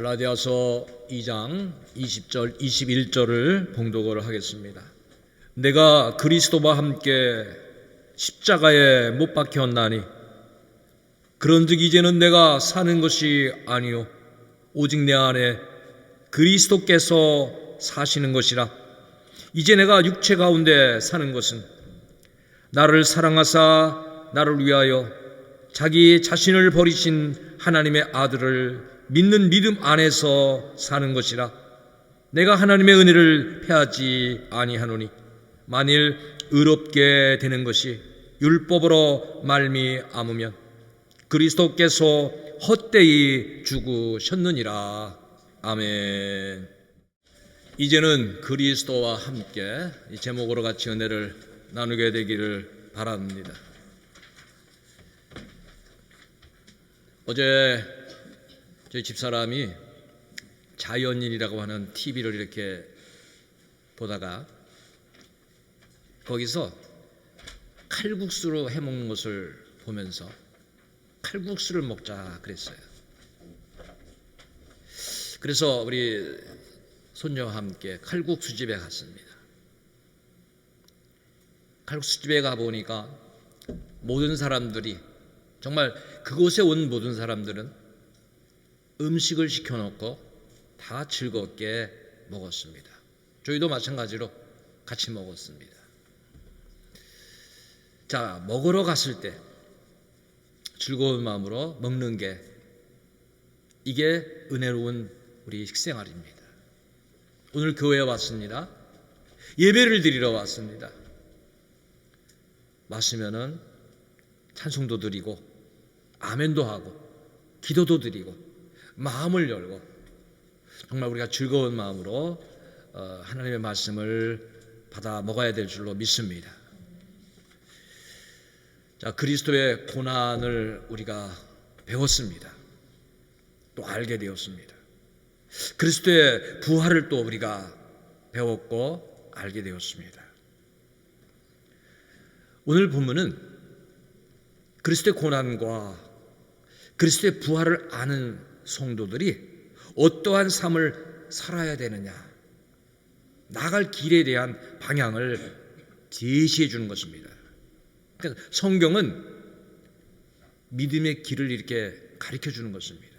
갈라디아서 2장 20절 21절을 봉독을 하겠습니다. 내가 그리스도와 함께 십자가에 못 박혔나니 그런즉 이제는 내가 사는 것이 아니요 오직 내 안에 그리스도께서 사시는 것이라. 이제 내가 육체 가운데 사는 것은 나를 사랑하사 나를 위하여 자기 자신을 버리신 하나님의 아들을 믿는 믿음 안에서 사는 것이라. 내가 하나님의 은혜를 패하지 아니하노니 만일 의롭게 되는 것이 율법으로 말미암으면 그리스도께서 헛되이 죽으셨느니라. 아멘. 이제는 그리스도와 함께 이 제목으로 같이 은혜를 나누게 되기를 바랍니다. 어제 저희 집사람이 자연인이라고 하는 TV를 이렇게 보다가 거기서 칼국수로 해먹는 것을 보면서 칼국수를 먹자 그랬어요. 그래서 우리 손녀와 함께 칼국수집에 갔습니다. 칼국수집에 가보니까 모든 사람들이, 정말 그곳에 온 모든 사람들은 음식을 시켜놓고 다 즐겁게 먹었습니다. 저희도 마찬가지로 같이 먹었습니다. 자, 먹으러 갔을 때 즐거운 마음으로 먹는 게, 이게 은혜로운 우리 식생활입니다. 오늘 교회에 왔습니다. 예배를 드리러 왔습니다. 마시면은 찬송도 드리고 아멘도 하고 기도도 드리고 마음을 열고 정말 우리가 즐거운 마음으로 하나님의 말씀을 받아 먹어야 될 줄로 믿습니다. 자, 그리스도의 고난을 우리가 배웠습니다. 또 알게 되었습니다. 그리스도의 부활을 또 우리가 배웠고 알게 되었습니다. 오늘 본문은 그리스도의 고난과 그리스도의 부활을 아는 성도들이 어떠한 삶을 살아야 되느냐, 나갈 길에 대한 방향을 제시해 주는 것입니다. 그러니까 성경은 믿음의 길을 이렇게 가르쳐 주는 것입니다.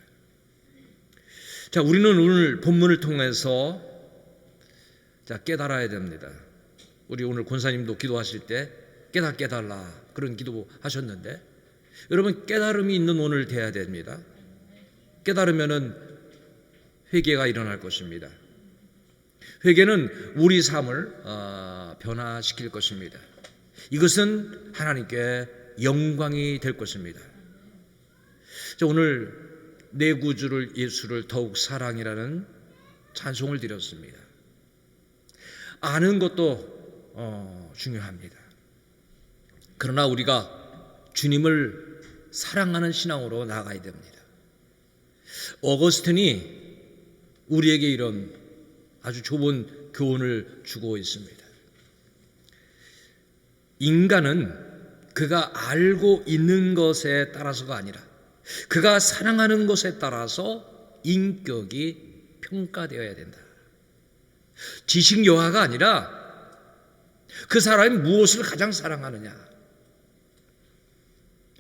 자, 우리는 오늘 본문을 통해서 깨달아야 됩니다. 우리 오늘 권사님도 기도하실 때 깨달라 그런 기도 하셨는데, 여러분 깨달음이 있는 오늘 돼야 됩니다. 깨달으면은 회개가 일어날 것입니다. 회개는 우리 삶을 변화시킬 것입니다. 이것은 하나님께 영광이 될 것입니다. 자, 오늘 내 구주를 예수를 더욱 사랑이라는 찬송을 드렸습니다. 아는 것도 중요합니다. 그러나 우리가 주님을 사랑하는 신앙으로 나아가야 됩니다. 어거스틴이 우리에게 이런 아주 좁은 교훈을 주고 있습니다. 인간은 그가 알고 있는 것에 따라서가 아니라 그가 사랑하는 것에 따라서 인격이 평가되어야 된다. 지식 여하가 아니라 그 사람이 무엇을 가장 사랑하느냐.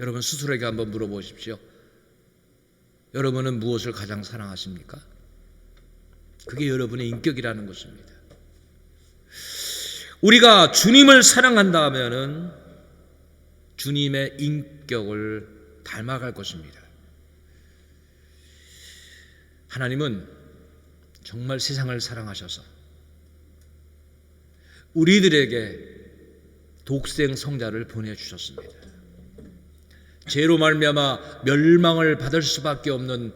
여러분 스스로에게 한번 물어보십시오. 여러분은 무엇을 가장 사랑하십니까? 그게 여러분의 인격이라는 것입니다. 우리가 주님을 사랑한다면은 주님의 인격을 닮아갈 것입니다. 하나님은 정말 세상을 사랑하셔서 우리들에게 독생 성자를 보내주셨습니다. 죄로 말미암아 멸망을 받을 수밖에 없는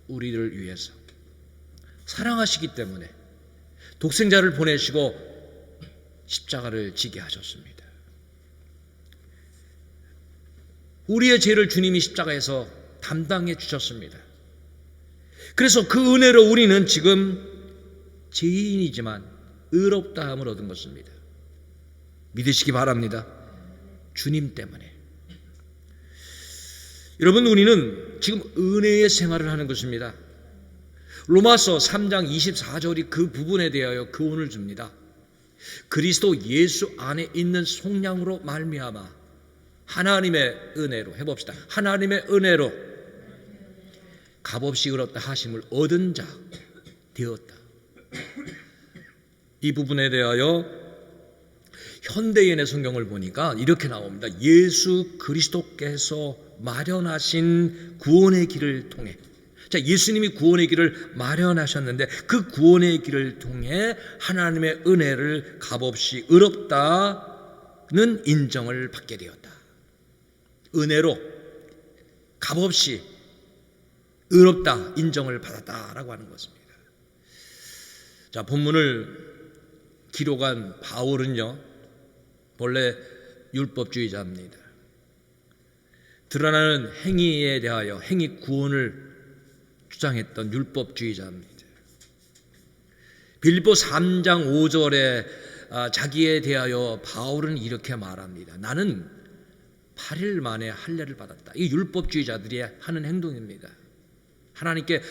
우리를 위해서 사랑하시기 때문에 독생자를 보내시고 십자가를 지게 하셨습니다. 우리의 죄를 주님이 십자가에서 담당해 주셨습니다. 그래서 그 은혜로 우리는 지금 죄인이지만 의롭다함을 얻은 것입니다. 믿으시기 바랍니다. 주님 때문에. 여러분, 우리는 지금 은혜의 생활을 하는 것입니다. 로마서 3장 24절이 그 부분에 대하여 교훈을 줍니다. 그리스도 예수 안에 있는 속량으로 말미암아 하나님의 은혜로, 해봅시다. 하나님의 은혜로 값없이 얻었다 하심을 얻은 자 되었다. 이 부분에 대하여 현대인의 성경을 보니까 이렇게 나옵니다. 예수 그리스도께서 마련하신 구원의 길을 통해, 자, 예수님이 구원의 길을 마련하셨는데 그 구원의 길을 통해 하나님의 은혜를 값없이 의롭다는 인정을 받게 되었다. 은혜로 값없이 의롭다 인정을 받았다라고 하는 것입니다. 자, 본문을 기록한 바울은요, 본래 율법주의자입니다. 드러나는 행위에 대하여 행위 구원을 주장했던 율법주의자입니다. 빌립보 3장 5절에 자기에 대하여 바울은 이렇게 말합니다. 나는 8일 만에 할례를 받았다. 이 율법주의자들이 하는 행동입니다. 하나님께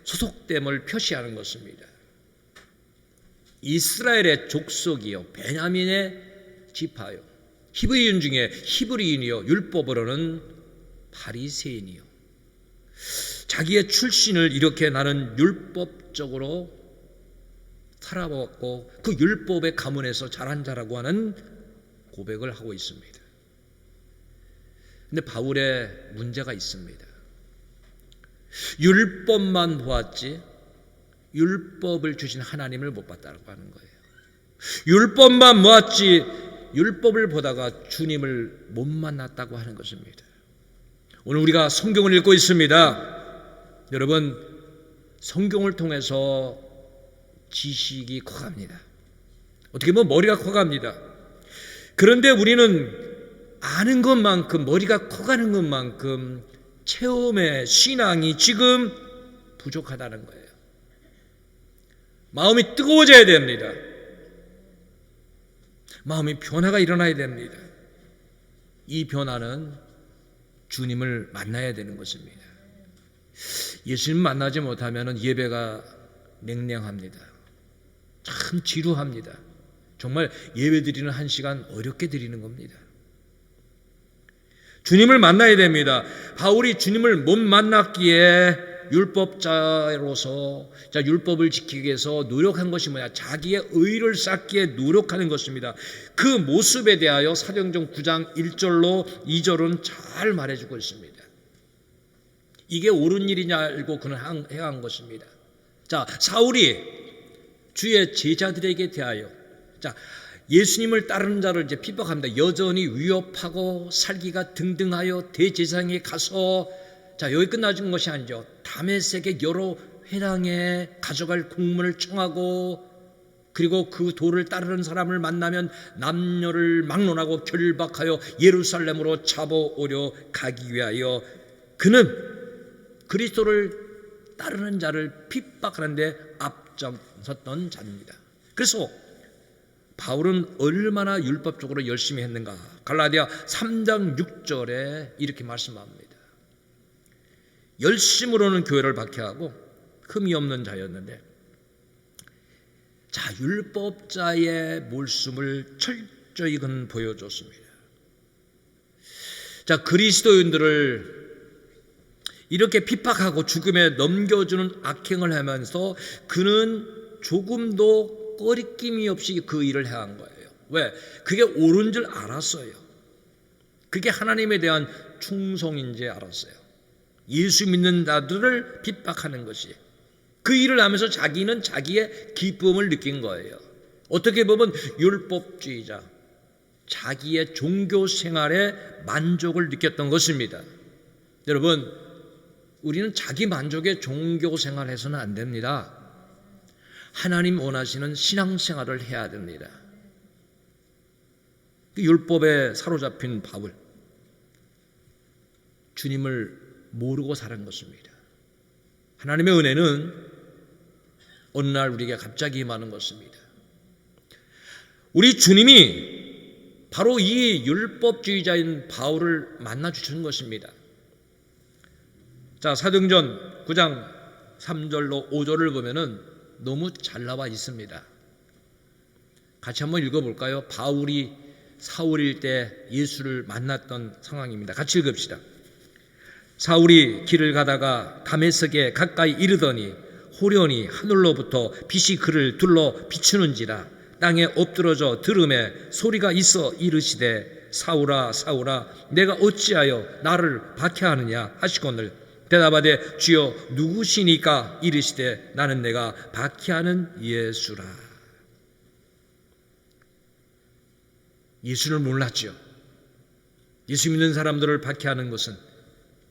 소속됨을 표시하는 것입니다. 이스라엘의 족속이요, 베냐민의 지파요, 히브리인 중에 히브리인이요, 율법으로는 바리새인이요. 자기의 출신을 이렇게 나는 율법적으로 살아왔고 그 율법의 가문에서 자란 자라고 하는 고백을 하고 있습니다. 근데 바울의 문제가 있습니다. 율법만 보았지 율법을 주신 하나님을 못 봤다고 하는 거예요. 율법만 모았지 율법을 보다가 주님을 못 만났다고 하는 것입니다. 오늘 우리가 성경을 읽고 있습니다. 여러분, 성경을 통해서 지식이 커갑니다. 어떻게 보면 머리가 커갑니다. 그런데 우리는 아는 것만큼, 머리가 커가는 것만큼 체험의 신앙이 지금 부족하다는 거예요. 마음이 뜨거워져야 됩니다. 마음이 변화가 일어나야 됩니다. 이 변화는 주님을 만나야 되는 것입니다. 예수님 만나지 못하면 예배가 냉랭합니다. 참 지루합니다. 정말 예배 드리는 한 시간 어렵게 드리는 겁니다. 주님을 만나야 됩니다. 바울이 주님을 못 만났기에 율법자로서 율법을 지키기 위해서 노력한 것이 뭐냐? 자기의 의를 쌓기에 노력하는 것입니다. 그 모습에 대하여 사도행전 9장 1절로 2절은 잘 말해주고 있습니다. 이게 옳은 일이냐 알고 그는 행한 것입니다. 자, 사울이 주의 제자들에게 대하여 예수님을 따르는 자를 이제 핍박합니다. 여전히 위협하고 살기가 등등하여 대제사장에 가서 여기 끝나준 것이 아니죠. 다메섹의 여러 회당에 가져갈 공문을 청하고 그리고 그 도를 따르는 사람을 만나면 남녀를 막론하고 결박하여 예루살렘으로 잡아오려 가기 위하여 그는 그리스도를 따르는 자를 핍박하는데 앞장섰던 자입니다. 그래서 바울은 얼마나 율법적으로 열심히 했는가? 갈라디아 3장 6절에 이렇게 말씀합니다. 열심으로는 교회를 박해하고 흠이 없는 자였는데 율법자의 몰씀을 철저히 그는 보여줬습니다. 그리스도인들을 이렇게 핍박하고 죽음에 넘겨주는 악행을 하면서 그는 조금도 꺼리낌이 없이 그 일을 해한 거예요. 왜? 그게 옳은 줄 알았어요. 그게 하나님에 대한 충성인지 알았어요. 예수 믿는 자들을 핍박하는 것이, 그 일을 하면서 자기는 자기의 기쁨을 느낀 거예요. 어떻게 보면 율법주의자, 자기의 종교 생활에 만족을 느꼈던 것입니다. 여러분, 우리는 자기 만족의 종교 생활해서는 안 됩니다. 하나님 원하시는 신앙생활을 해야 됩니다. 율법에 사로잡힌 바울, 주님을 모르고 살은 것입니다. 하나님의 은혜는 어느 날 우리에게 갑자기 임하는 것입니다. 우리 주님이 바로 이 율법주의자인 바울을 만나 주시는 것입니다. 사도행전 9장 3절로 5절을 보면은 너무 잘 나와 있습니다. 같이 한번 읽어볼까요? 바울이 사울일 때 예수를 만났던 상황입니다. 같이 읽읍시다. 사울이 길을 가다가 다메섹에 가까이 이르더니 호련히 하늘로부터 빛이 그를 둘러 비추는지라 땅에 엎드러져 들음에 소리가 있어 이르시되 사울아 사울아 내가 어찌하여 나를 박해하느냐 하시거늘 대답하되 주여 누구시니까 이르시되 나는 내가 박해하는 예수라. 예수를 몰랐죠. 예수 믿는 사람들을 박해하는 것은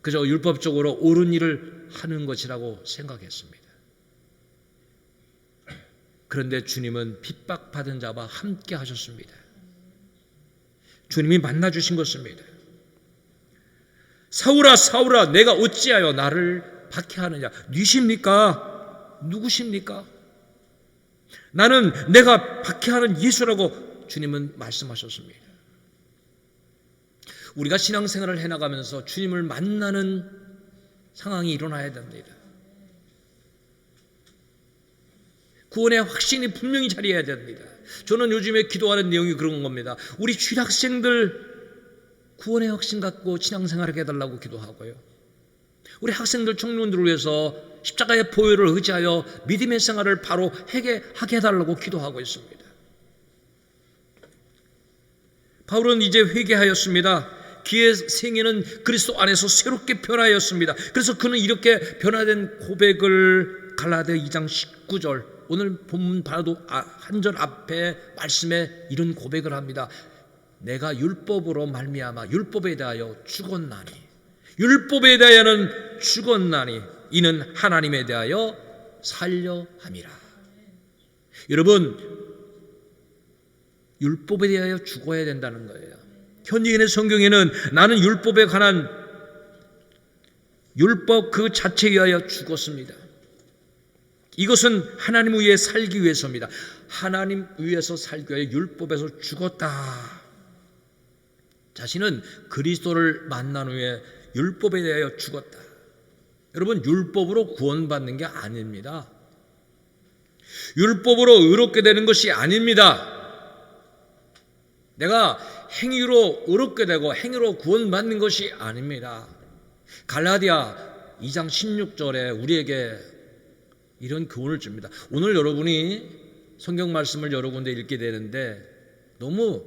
그저 율법적으로 옳은 일을 하는 것이라고 생각했습니다. 그런데 주님은 핍박받은 자와 함께 하셨습니다. 주님이 만나주신 것입니다. 사울아 사울아 내가 어찌하여 나를 박해하느냐. 니십니까? 누구십니까? 나는 내가 박해하는 예수라고 주님은 말씀하셨습니다. 우리가 신앙생활을 해나가면서 주님을 만나는 상황이 일어나야 됩니다. 구원의 확신이 분명히 자리해야 됩니다. 저는 요즘에 기도하는 내용이 그런 겁니다. 우리 취학생들 구원의 확신 갖고 신앙생활을 해달라고 기도하고요. 우리 학생들 청년들을 위해서 십자가의 보혈을 의지하여 믿음의 생활을 바로 하게 해달라고 기도하고 있습니다. 바울은 이제 회개하였습니다. 그의 생애는 그리스도 안에서 새롭게 변화하였습니다. 그래서 그는 이렇게 변화된 고백을 갈라디아 2장 19절 오늘 본문 봐도 한 절 앞에 말씀에 이런 고백을 합니다. 내가 율법으로 말미암아 율법에 대하여 죽었나니 율법에 대하여는 죽었나니 이는 하나님에 대하여 살려 함이라. 여러분 율법에 대하여 죽어야 된다는 거예요. 현대인의 성경에는 나는 율법에 관한 율법 그 자체에 의하여 죽었습니다. 이것은 하나님 위해 살기 위해서입니다. 하나님 위해서 살기 위해 율법에서 죽었다. 자신은 그리스도를 만난 후에 율법에 대하여 죽었다. 여러분 율법으로 구원받는 게 아닙니다. 율법으로 의롭게 되는 것이 아닙니다. 내가 행위로 의롭게 되고 행위로 구원받는 것이 아닙니다. 갈라디아 2장 16절에 우리에게 이런 교훈을 줍니다. 오늘 여러분이 성경 말씀을 여러 군데 읽게 되는데 너무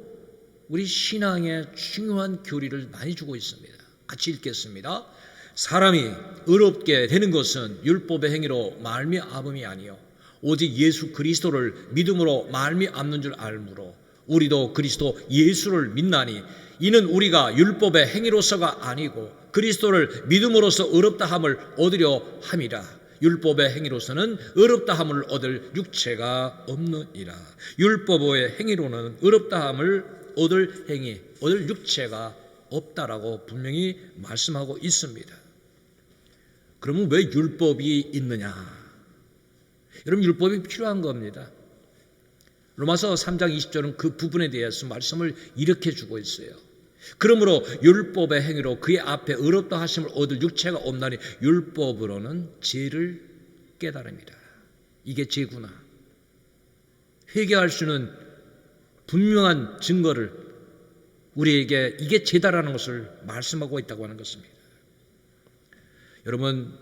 우리 신앙에 중요한 교리를 많이 주고 있습니다. 같이 읽겠습니다. 사람이 의롭게 되는 것은 율법의 행위로 말미암음이 아니요 오직 예수 그리스도를 믿음으로 말미암는 줄 알므로 우리도 그리스도 예수를 믿나니 이는 우리가 율법의 행위로서가 아니고 그리스도를 믿음으로써 의롭다함을 얻으려 함이라. 율법의 행위로서는 의롭다함을 얻을 육체가 없느니라. 율법의 행위로는 의롭다함을 얻을 육체가 없다라고 분명히 말씀하고 있습니다. 그러면 왜 율법이 있느냐? 여러분 율법이 필요한 겁니다. 로마서 3장 20절은 그 부분에 대해서 말씀을 이렇게 주고 있어요. 그러므로 율법의 행위로 그의 앞에 의롭다 하심을 얻을 육체가 없나니 율법으로는 죄를 깨달음이라. 이게 죄구나. 회개할 수 있는 분명한 증거를 우리에게 이게 죄다라는 것을 말씀하고 있다고 하는 것입니다. 여러분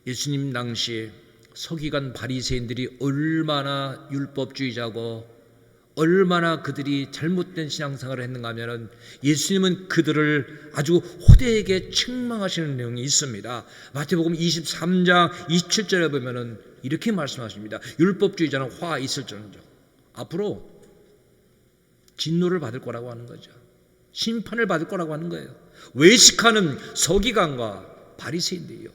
예수님 당시 서기관 바리새인들이 얼마나 율법주의자고 얼마나 그들이 잘못된 신앙생활을 했는가 하면 예수님은 그들을 아주 호되게 책망하시는 내용이 있습니다. 마태복음 23장 27절에 보면은 이렇게 말씀하십니다. 율법주의자는 화 있을지언정 앞으로 진노를 받을 거라고 하는 거죠. 심판을 받을 거라고 하는 거예요. 외식하는 서기관과 바리새인들이요.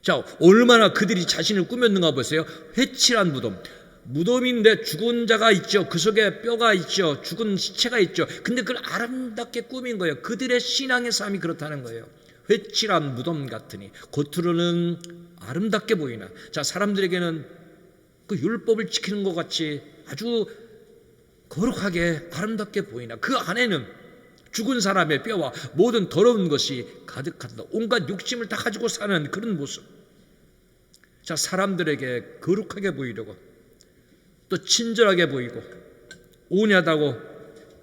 자, 얼마나 그들이 자신을 꾸몄는가 보세요. 회칠한 무덤. 무덤인데 죽은 자가 있죠. 그 속에 뼈가 있죠. 죽은 시체가 있죠. 근데 그걸 아름답게 꾸민 거예요. 그들의 신앙의 삶이 그렇다는 거예요. 회칠한 무덤 같으니 겉으로는 아름답게 보이나. 자, 사람들에게는 그 율법을 지키는 것 같이 아주 거룩하게 아름답게 보이나 그 안에는 죽은 사람의 뼈와 모든 더러운 것이 가득하다. 온갖 욕심을 다 가지고 사는 그런 모습. 자, 사람들에게 거룩하게 보이려고, 또 친절하게 보이고, 온유하다고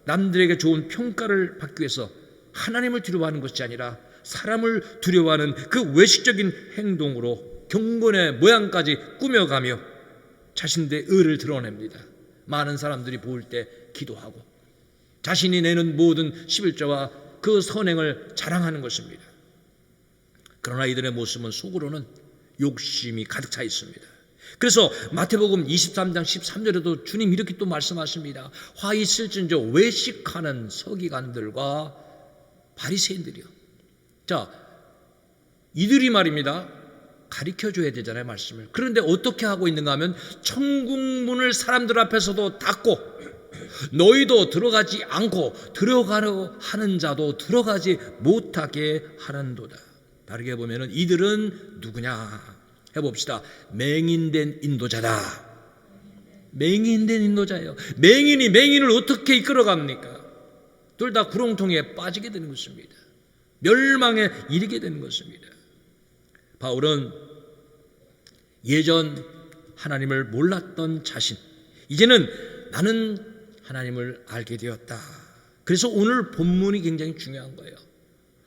남들에게 좋은 평가를 받기 위해서 하나님을 두려워하는 것이 아니라 사람을 두려워하는 그 외식적인 행동으로 경건의 모양까지 꾸며가며 자신들의 의를 드러냅니다. 많은 사람들이 볼 때 기도하고 자신이 내는 모든 11조와 그 선행을 자랑하는 것입니다. 그러나 이들의 모습은 속으로는 욕심이 가득 차 있습니다. 그래서 마태복음 23장 13절에도 주님 이렇게 또 말씀하십니다. 화 있을진저 외식하는 서기관들과 바리새인들이요. 자, 이들이 말입니다, 가르쳐줘야 되잖아요, 말씀을. 그런데 어떻게 하고 있는가 하면 천국문을 사람들 앞에서도 닫고 너희도 들어가지 않고 들어가려 하는 자도 들어가지 못하게 하는도다. 다르게 보면은 이들은 누구냐 해봅시다. 맹인된 인도자다. 맹인된 인도자예요. 맹인이 맹인을 어떻게 이끌어갑니까? 둘 다 구렁텅이에 빠지게 되는 것입니다. 멸망에 이르게 되는 것입니다. 바울은 예전 하나님을 몰랐던 자신, 이제는 나는 하나님을 알게 되었다. 그래서 오늘 본문이 굉장히 중요한 거예요.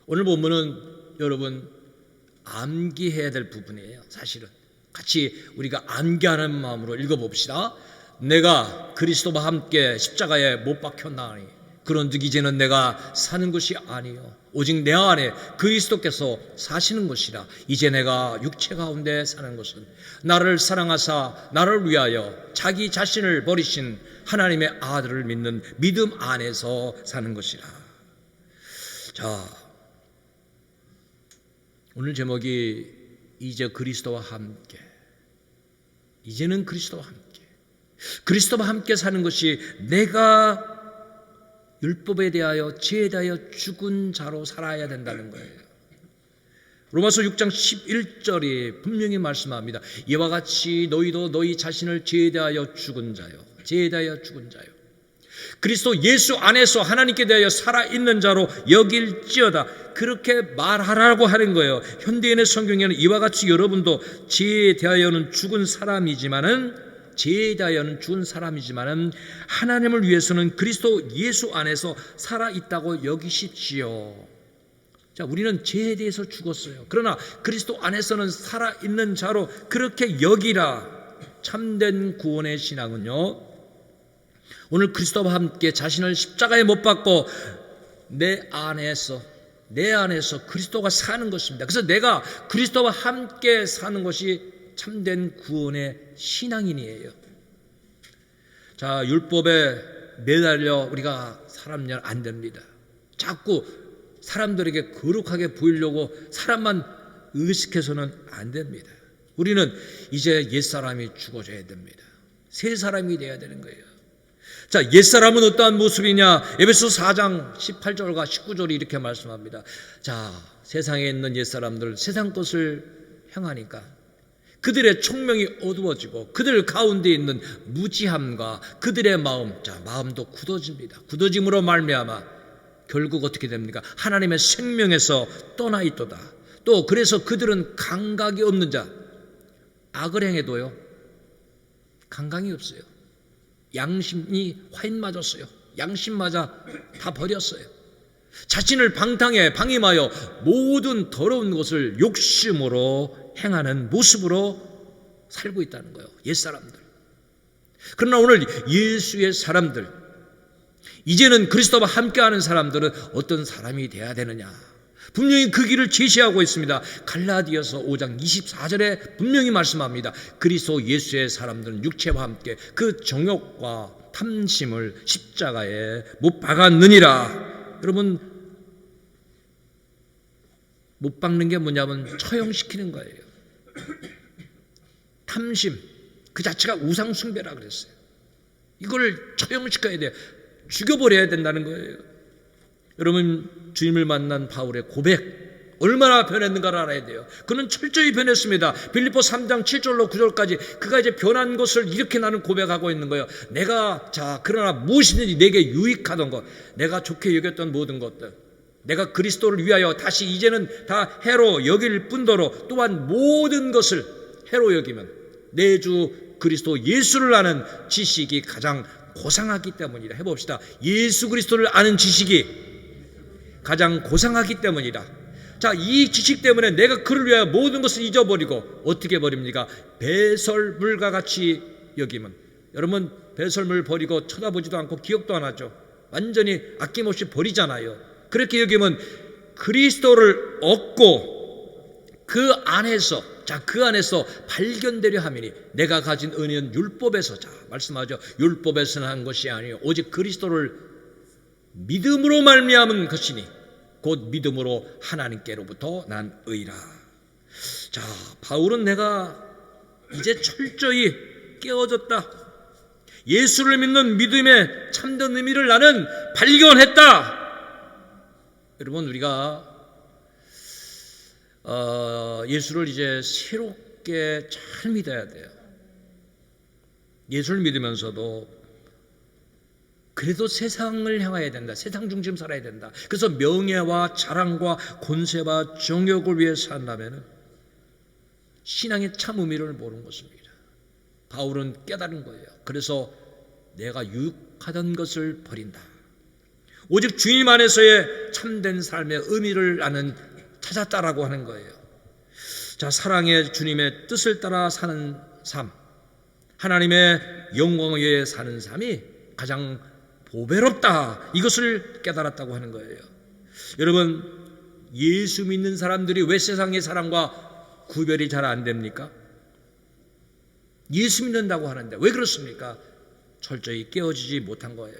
오늘 본문은 여러분 암기해야 될 부분이에요. 사실은 같이 우리가 암기하는 마음으로 읽어봅시다. 내가 그리스도와 함께 십자가에 못 박혔나니 그런즉 이제는 내가 사는 것이 아니요 오직 내 안에 그리스도께서 사시는 것이라. 이제 내가 육체 가운데 사는 것은 나를 사랑하사 나를 위하여 자기 자신을 버리신 하나님의 아들을 믿는 믿음 안에서 사는 것이라. 자, 오늘 제목이 이제 그리스도와 함께, 이제는 그리스도와 함께, 그리스도와 함께 사는 것이 내가 율법에 대하여 죄에 대하여 죽은 자로 살아야 된다는 거예요. 로마서 6장 11절이 분명히 말씀합니다. 이와 같이 너희도 너희 자신을 죄에 대하여 죽은 자요, 죄에 대하여 죽은 자요, 그리스도 예수 안에서 하나님께 대하여 살아있는 자로 여길지어다. 그렇게 말하라고 하는 거예요. 현대인의 성경에는 이와 같이 여러분도 죄에 대하여는 죽은 사람이지만은 하나님을 위해서는 그리스도 예수 안에서 살아있다고 여기십시오. 자, 우리는 죄에 대해서 죽었어요. 그러나 그리스도 안에서는 살아있는 자로 그렇게 여기라. 참된 구원의 신앙은요, 오늘 그리스도와 함께 자신을 십자가에 못 박고 내 안에서 그리스도가 사는 것입니다. 그래서 내가 그리스도와 함께 사는 것이 참된 구원의 신앙인이에요. 자, 율법에 매달려 우리가 살면 안 됩니다. 자꾸 사람들에게 거룩하게 보이려고 사람만 의식해서는 안 됩니다. 우리는 이제 옛사람이 죽어져야 됩니다. 새 사람이 돼야 되는 거예요. 자, 옛사람은 어떠한 모습이냐? 에베소 4장 18절과 19절이 이렇게 말씀합니다. 자, 세상에 있는 옛사람들 세상 것을 향하니까 그들의 총명이 어두워지고 그들 가운데 있는 무지함과 그들의 마음, 자, 마음도 굳어집니다. 굳어짐으로 말미암아 결국 어떻게 됩니까? 하나님의 생명에서 떠나 있도다. 또 그래서 그들은 감각이 없는 자, 악을 행해도요 감각이 없어요. 양심이 화인 맞았어요. 양심마저 다 버렸어요. 자신을 방임하여 모든 더러운 것을 욕심으로 행하는 모습으로 살고 있다는 거예요. 옛사람들. 그러나 오늘 예수의 사람들, 이제는 그리스도와 함께하는 사람들은 어떤 사람이 되어야 되느냐? 분명히 그 길을 제시하고 있습니다. 갈라디아서 5장 24절에 분명히 말씀합니다. 그리스도 예수의 사람들은 육체와 함께 그 정욕과 탐심을 십자가에 못 박았느니라. 여러분, 못 박는 게 뭐냐면 처형시키는 거예요. 탐심 그 자체가 우상 숭배라 그랬어요. 이걸 처형시켜야 돼요. 죽여버려야 된다는 거예요. 여러분, 주님을 만난 바울의 고백 얼마나 변했는가를 알아야 돼요. 그는 철저히 변했습니다. 빌립보 3장 7절로 9절까지 그가 이제 변한 것을 이렇게 나는 고백하고 있는 거예요. 그러나 무엇이든지 내게 유익하던 것, 내가 좋게 여겼던 모든 것들, 내가 그리스도를 위하여 다시 이제는 다 해로 여길 뿐더러 또한 모든 것을 해로 여기면 내 주 그리스도 예수를 아는 지식이 가장 고상하기 때문이다. 해봅시다. 예수 그리스도를 아는 지식이 가장 고상하기 때문이다. 자, 이 지식 때문에 내가 그를 위하여 모든 것을 잊어버리고 어떻게 버립니까? 배설물과 같이 여기면, 여러분 배설물 버리고 쳐다보지도 않고 기억도 안 하죠. 완전히 아낌없이 버리잖아요. 그렇게 여기면 그리스도를 얻고 그 안에서 발견되려 함이니, 내가 가진 은혜는 율법에서, 자 말씀하죠. 율법에서 난 것이 아니요 오직 그리스도를 믿음으로 말미암은 것이니 곧 믿음으로 하나님께로부터 난 의라. 자, 바울은 내가 이제 철저히 깨어졌다, 예수를 믿는 믿음의 참된 의미를 나는 발견했다. 여러분, 우리가 예수를 이제 새롭게 잘 믿어야 돼요. 예수를 믿으면서도 그래도 세상을 향해야 된다. 세상 중심 살아야 된다. 그래서 명예와 자랑과 권세와 정욕을 위해 산다면 신앙의 참 의미를 모르는 것입니다. 바울은 깨달은 거예요. 그래서 내가 유익하던 것을 버린다. 오직 주님 안에서의 참된 삶의 의미를 나는 찾았다라고 하는 거예요. 자, 사랑의 주님의 뜻을 따라 사는 삶, 하나님의 영광을 위해 사는 삶이 가장 보배롭다, 이것을 깨달았다고 하는 거예요. 여러분, 예수 믿는 사람들이 왜 세상의 사람과 구별이 잘 안 됩니까? 예수 믿는다고 하는데 왜 그렇습니까? 철저히 깨어지지 못한 거예요.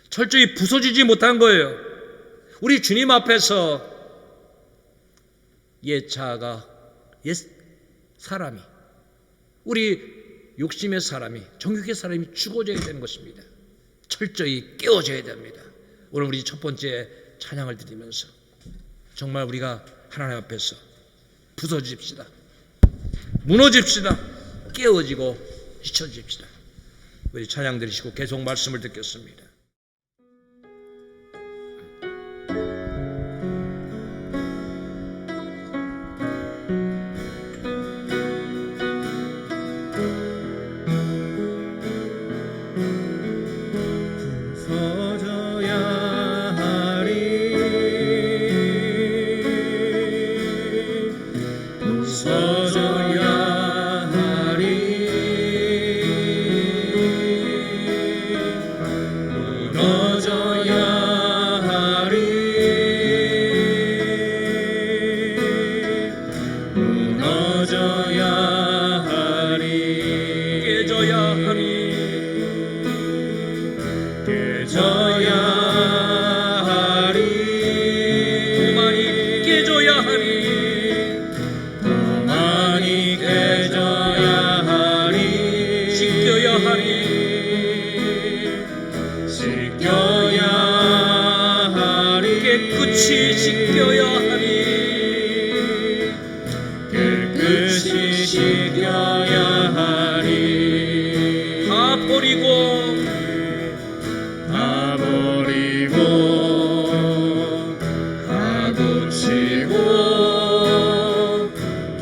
철저히 부서지지 못한 거예요. 우리 주님 앞에서 옛 사람이, 우리 욕심의 사람이, 정욕의 사람이 죽어져야 되는 것입니다. 철저히 깨어져야 됩니다. 오늘 우리 첫 번째 찬양을 드리면서 정말 우리가 하나님 앞에서 부서집시다, 무너집시다, 깨어지고 잊혀집시다. 우리 찬양 드리시고 계속 말씀을 듣겠습니다. 깨끗이 씻겨야 하리, 깨끗이 씻겨야 하리. 다 버리고 다 고치고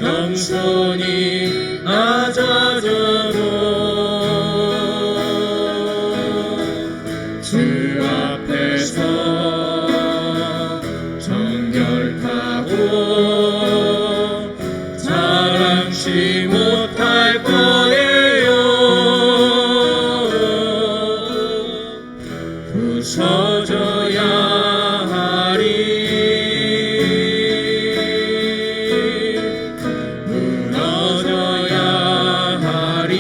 겸손히 낮아져도 주 앞에서 자랑치 못할 거예요. 부서져야 하리, 무너져야 하리,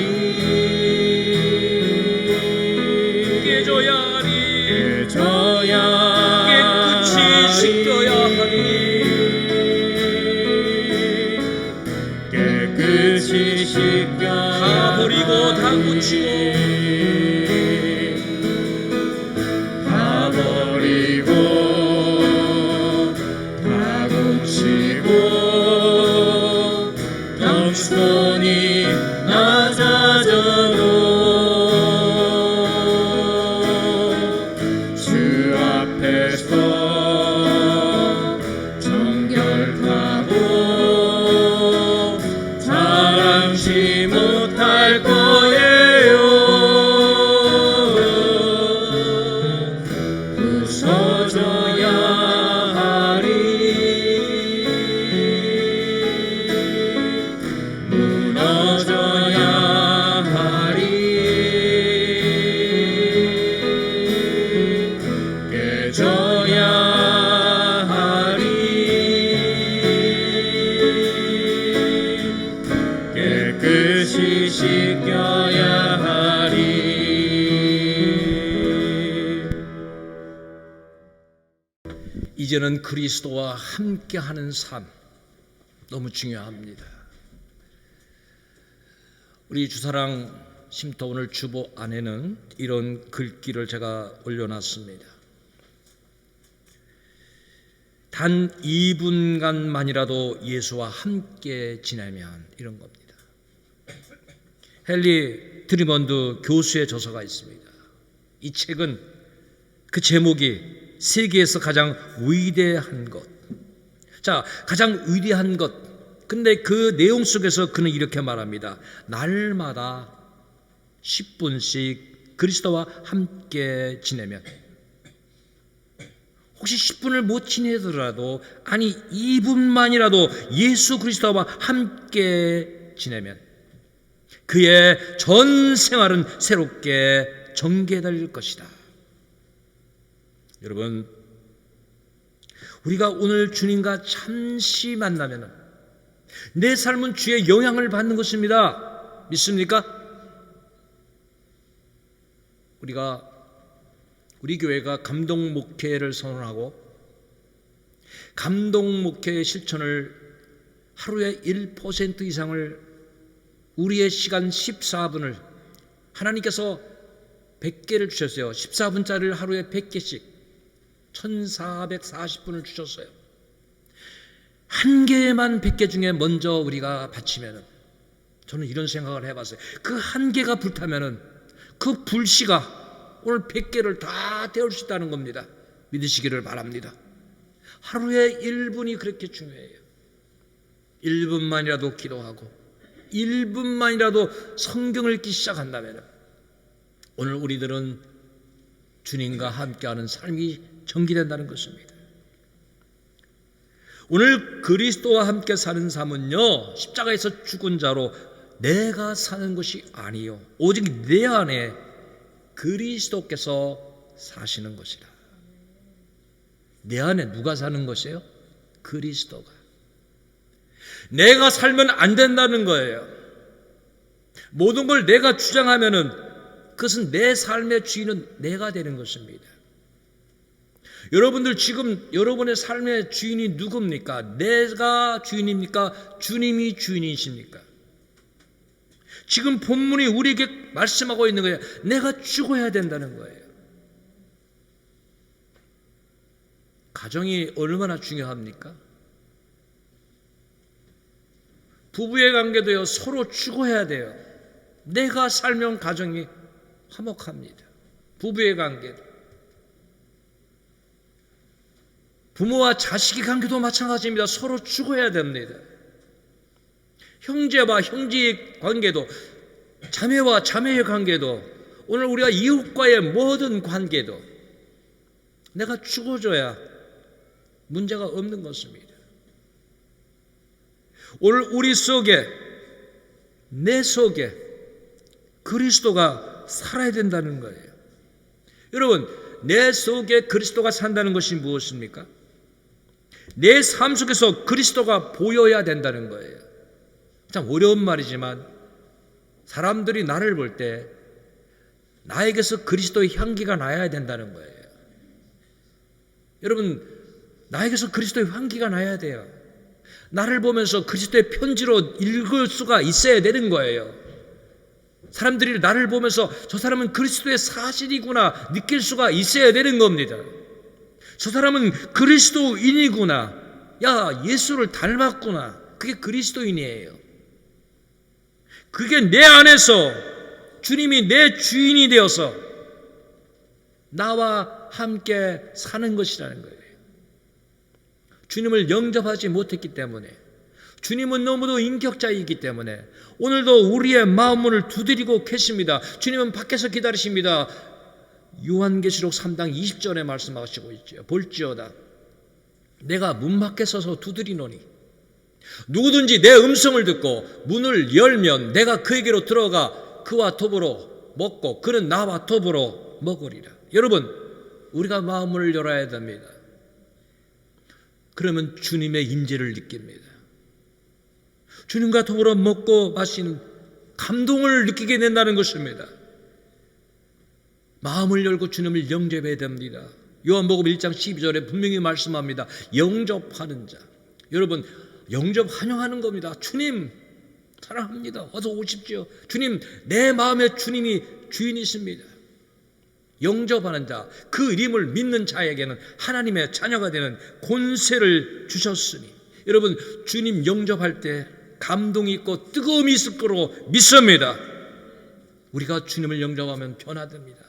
깨져야 하리, 깨끗이 씻겨야 하리, 깨끗이 씻겨 다 버리고 다 고치고 다 버리고 다 고치고 겸손히 낮아져도 주 앞에서 이제는 그리스도와 함께하는 삶 너무 중요합니다. 우리 주사랑 쉼터 오늘 주보 안에는 이런 글귀를 제가 올려놨습니다. 단 2분간만이라도 예수와 함께 지내면, 이런 겁니다. 헨리 드리먼드 교수의 저서가 있습니다. 이 책은 그 제목이 세계에서 가장 위대한 것. 자, 가장 위대한 것. 근데 그 내용 속에서 그는 이렇게 말합니다. 날마다 10분씩 그리스도와 함께 지내면, 혹시 10분을 못 지내더라도, 아니 2분만이라도 예수 그리스도와 함께 지내면 그의 전 생활은 새롭게 전개될 것이다. 여러분, 우리가 오늘 주님과 잠시 만나면 내 삶은 주의 영향을 받는 것입니다. 믿습니까? 우리 교회가 감동 목회를 선언하고 감동 목회의 실천을 하루에 1% 이상을, 우리의 시간 14분을 하나님께서 100개를 주셨어요. 14분짜리를 하루에 100개씩 1440분을 주셨어요. 한 개만 100개 중에 먼저 우리가 바치면은, 저는 이런 생각을 해봤어요. 그 한 개가 불타면은 그 불씨가 오늘 100개를 다 태울 수 있다는 겁니다. 믿으시기를 바랍니다. 하루에 1분이 그렇게 중요해요. 1분만이라도 기도하고 1분만이라도 성경을 읽기 시작한다면 오늘 우리들은 주님과 함께하는 삶이 전개된다는 것입니다. 오늘 그리스도와 함께 사는 삶은요, 십자가에서 죽은 자로 내가 사는 것이 아니요, 오직 내 안에 그리스도께서 사시는 것이라. 내 안에 누가 사는 것이에요? 그리스도가. 내가 살면 안 된다는 거예요. 모든 걸 내가 주장하면은 그것은 내 삶의 주인은 내가 되는 것입니다. 여러분들 지금 여러분의 삶의 주인이 누굽니까? 내가 주인입니까? 주님이 주인이십니까? 지금 본문이 우리에게 말씀하고 있는 거예요. 내가 죽어야 된다는 거예요. 가정이 얼마나 중요합니까? 부부의 관계도요, 서로 죽어야 돼요. 내가 살면 가정이 화목합니다. 부부의 관계도, 부모와 자식의 관계도 마찬가지입니다. 서로 죽어야 됩니다. 형제와 형제의 관계도, 자매와 자매의 관계도, 오늘 우리가 이웃과의 모든 관계도 내가 죽어줘야 문제가 없는 것입니다. 오늘 우리 속에, 내 속에 그리스도가 살아야 된다는 거예요. 여러분, 내 속에 그리스도가 산다는 것이 무엇입니까? 내 삶 속에서 그리스도가 보여야 된다는 거예요. 참 어려운 말이지만 사람들이 나를 볼 때 나에게서 그리스도의 향기가 나야 된다는 거예요. 여러분, 나에게서 그리스도의 향기가 나야 돼요. 나를 보면서 그리스도의 편지로 읽을 수가 있어야 되는 거예요. 사람들이 나를 보면서 저 사람은 그리스도의 사실이구나 느낄 수가 있어야 되는 겁니다. 저 사람은 그리스도인이구나, 야, 예수를 닮았구나, 그게 그리스도인이에요. 그게 내 안에서 주님이 내 주인이 되어서 나와 함께 사는 것이라는 거예요. 주님을 영접하지 못했기 때문에, 주님은 너무도 인격자이기 때문에 오늘도 우리의 마음문을 두드리고 계십니다. 주님은 밖에서 기다리십니다. 요한계시록 3장 20절에 말씀하시고 있죠. 볼지어다 내가 문 밖에 서서 두드리노니 누구든지 내 음성을 듣고 문을 열면 내가 그에게로 들어가 그와 더불어 먹고 그는 나와 더불어 먹으리라. 여러분, 우리가 마음을 열어야 됩니다. 그러면 주님의 임재를 느낍니다. 주님과 더불어 먹고 마시는 감동을 느끼게 된다는 것입니다. 마음을 열고 주님을 영접해야 됩니다. 요한복음 1장 12절에 분명히 말씀합니다. 영접하는 자. 여러분, 영접 환영하는 겁니다. 주님 사랑합니다. 어서 오십시오. 주님, 내 마음에 주님이 주인이십니다. 영접하는 자, 그 이름을 믿는 자에게는 하나님의 자녀가 되는 권세를 주셨으니, 여러분, 주님 영접할 때 감동이 있고 뜨거움이 있을 거로 믿습니다. 우리가 주님을 영접하면 변화됩니다.